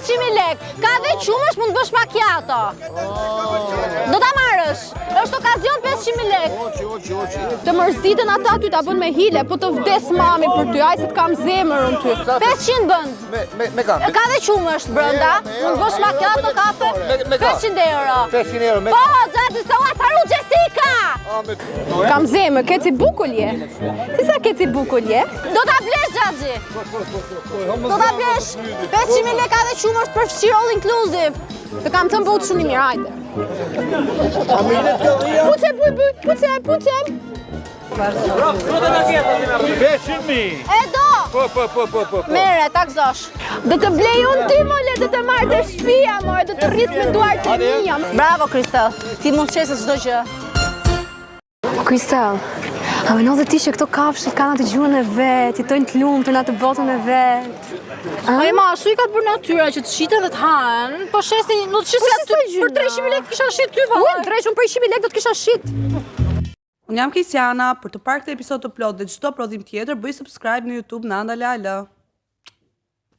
500.000 lek. Ka dhe qumësh mund të bësh macchiato. Do ta marrësh. Është okazion 500.000 lek. Të mërzitën ata ty ta bën me hile, po të vdes mami për ty, aj se të kam zemër unë ty. 500 bën. Me kafe. Ka dhe qumësh brenda. Mund të bësh macchiato, kafe. 500 euro. 500 euro. Po, gjatë sa ua tharu Jessica. Kam zemër, keci bukulje. Si sa keci bukulje? Do ta blesh Gjaxhi. Do ta blesh 500.000 lek dhe qumësh për fshirë all inclusive. Të kam thënë bëut shumë i mirë, hajde. Puce. 500.000. E do. Po. Mere, taksosh. Do të blej unë ty, mole, do të marrë të shtëpia, more, do të rrisë me duar të mia. Bravo, Kristel. Ti mund të qesë çdo gjë. Kristel, a menon dhe ti që këto kafshët kanë atë gjuhën e vet, jetojnë të lumtur në atë botën e vet? Ai ma, ashtu i ka bërë natyra që të shiten dhe të hanë, po shesin, nuk të shesin aty për 300.000 lekë kisha shit ty, valla. Unë, drejshun për 100.000 lekë do të kisha shit. Unë jam Krisiana, për të parë këtë episod të plot dhe çdo prodhim tjetër, bëj subscribe në YouTube në Anda Lala.